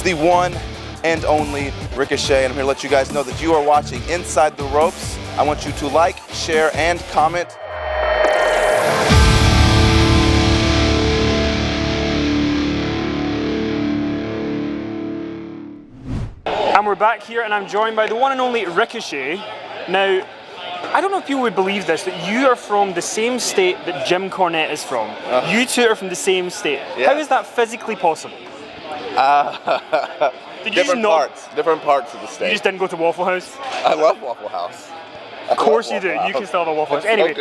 is the one and only Ricochet, and I'm here to let you guys know that you are watching Inside the Ropes. I want you to like, share, and comment. And we're back here, and I'm joined by the one and only Ricochet. Now, I don't know if people would believe this, but you are from the same state that Jim Cornette is from. You two are from the same state. Yeah. How is that physically possible? Different parts of the state. You just didn't go to Waffle House? I love Waffle House. Of course you do. You can still have a Waffle House. Anyway,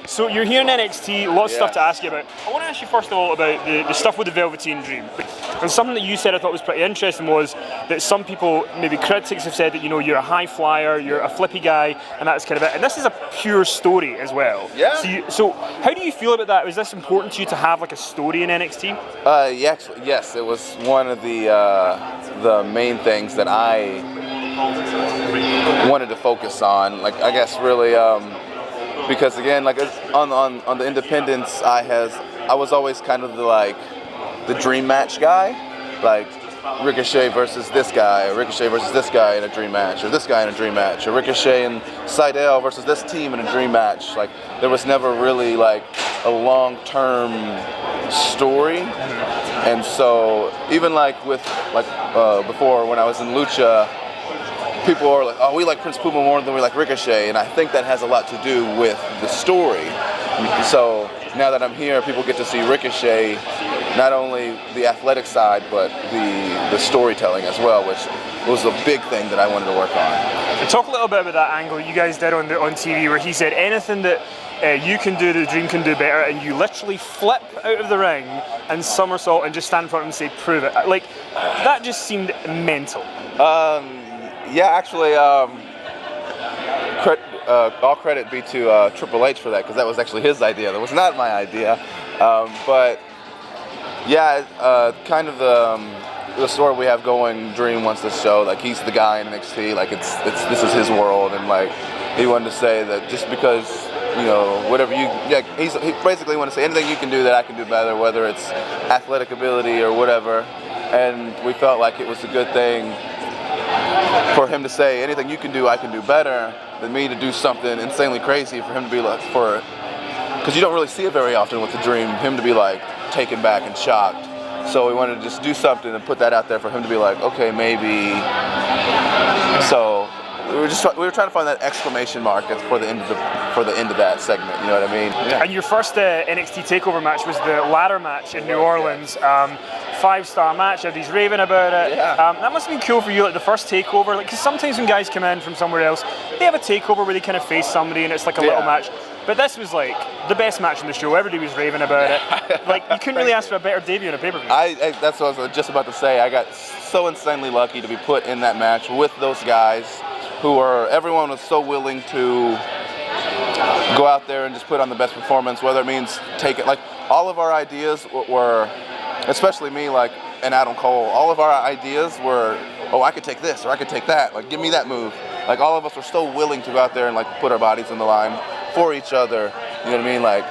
so you're here in NXT, lots of stuff to ask you about. I want to ask you first of all about the stuff with the Velveteen Dream. And something that you said I thought was pretty interesting was that some people, maybe critics, have said that, you know, you're a high flyer, you're a flippy guy, and that's kind of it. And this is a pure story as well. Yeah. So how do you feel about that? Was this important to you to have like a story in NXT? Yes, it was one of the main things that I wanted to focus on. Like, I guess really, because again, like on the independents, I was always kind of the dream match guy, like Ricochet versus this guy, or Ricochet versus this guy in a dream match, or this guy in a dream match, or Ricochet and Seidel versus this team in a dream match. Like, there was never really like a long-term story. And so even like with before, when I was in Lucha, people are like, oh, we like Prince Puma more than we like Ricochet, and I think that has a lot to do with the story. So now that I'm here, people get to see Ricochet, not only the athletic side, but the storytelling as well, which was a big thing that I wanted to work on. And talk a little bit about that angle you guys did on TV, where he said anything that you can do, the Dream can do better, and you literally flip out of the ring and somersault and just stand in front of him and say, prove it. Like, that just seemed mental. Yeah, actually, all credit be to Triple H for that, because that was actually his idea. That was not my idea. But yeah, kind of the story we have going. Dream wants to show like he's the guy in NXT. Like this is his world, and like he wanted to say that just because, you know, whatever he basically wanted to say anything you can do that I can do better, whether it's athletic ability or whatever. And we felt like it was a good thing for him to say anything you can do, I can do better, than me to do something insanely crazy for him to be like, because you don't really see it very often with the Dream, him to be like taken back and shocked. So we wanted to just do something and put that out there for him to be like, okay, maybe. So we were trying to find that exclamation mark for the end of that segment. You know what I mean? Yeah. And your first NXT Takeover match was the ladder match in New Orleans. 5-star match. Everybody's raving about it. Yeah. That must have been cool for you, like the first takeover. Like, because sometimes when guys come in from somewhere else, they have a takeover where they kind of face somebody and it's like a little match. But this was like the best match in the show. Everybody was raving about it. Like, you couldn't really ask for a better debut in a pay-per-view. That's what I was just about to say. I got so insanely lucky to be put in that match with those guys everyone was so willing to go out there and just put on the best performance, whether it means like all of our ideas were, especially me, like, and Adam Cole, all of our ideas were, oh, I could take this or I could take that, like, give me that move. Like, all of us were so willing to go out there and like put our bodies on the line for each other, you know what I mean? Like,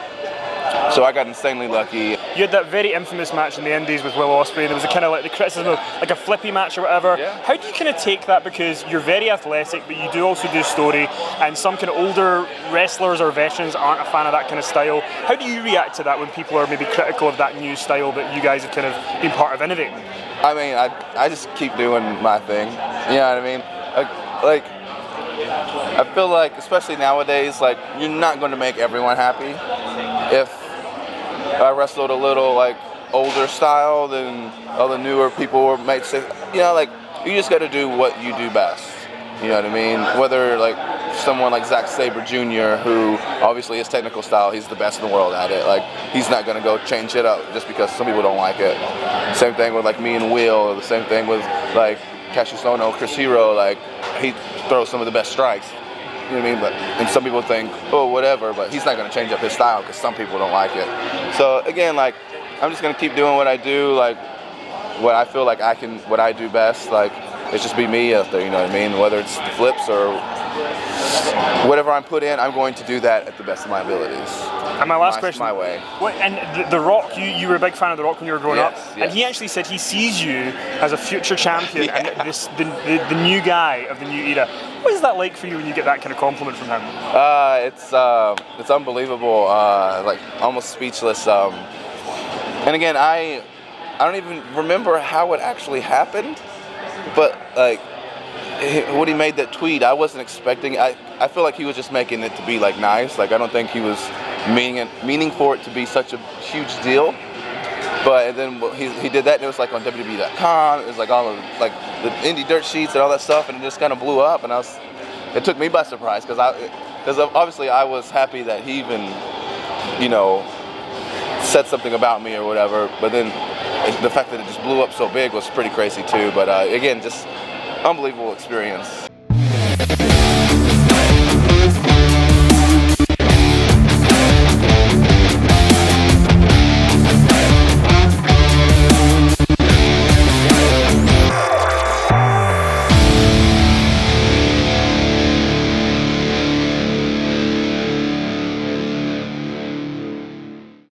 so I got insanely lucky. You had that very infamous match in the Indies with Will Ospreay. There was a kind of like the criticism of like a flippy match or whatever. Yeah. How do you kind of take that, because you're very athletic, but you do also do story, and some kind of older wrestlers or veterans aren't a fan of that kind of style. How do you react to that when people are maybe critical of that new style that you guys have kind of been part of innovating? I mean, I just keep doing my thing. You know what I mean? Like I feel like, especially nowadays, like, you're not going to make everyone happy. If I wrestled a little like older style, then all the newer people might say, you know, like, you just got to do what you do best. You know what I mean? Whether like someone like Zack Sabre Jr., who obviously his technical style, he's the best in the world at it. Like, he's not going to go change it up just because some people don't like it. Same thing with like me and Will, or the same thing with like Cassius Ohno, Chris Hero. Like, he throws some of the best strikes. You know what I mean? And some people think, oh, whatever, but he's not going to change up his style because some people don't like it. So again, like, I'm just going to keep doing what I do, like what I feel like what I do best. Like, it's just be me out there, you know what I mean? Whether it's the flips or whatever I'm put in, I'm going to do that at the best of my abilities. And my last question. My way. And The Rock, you were a big fan of The Rock when you were growing up. Yes. And he actually said he sees you as a future champion and the new guy of the new era. What is that like for you when you get that kind of compliment from him? It's unbelievable, like almost speechless. And again, I don't even remember how it actually happened, but like when he made that tweet, I wasn't expecting. I feel like he was just making it to be like nice. Like I don't think he was meaning for it to be such a huge deal. But then he did that, and it was like on WWE.com. It was like all of like the indie dirt sheets and all that stuff, and it just kind of blew up. And it took me by surprise because obviously I was happy that he even, you know, said something about me or whatever. But then the fact that it just blew up so big was pretty crazy too. But again, just unbelievable experience.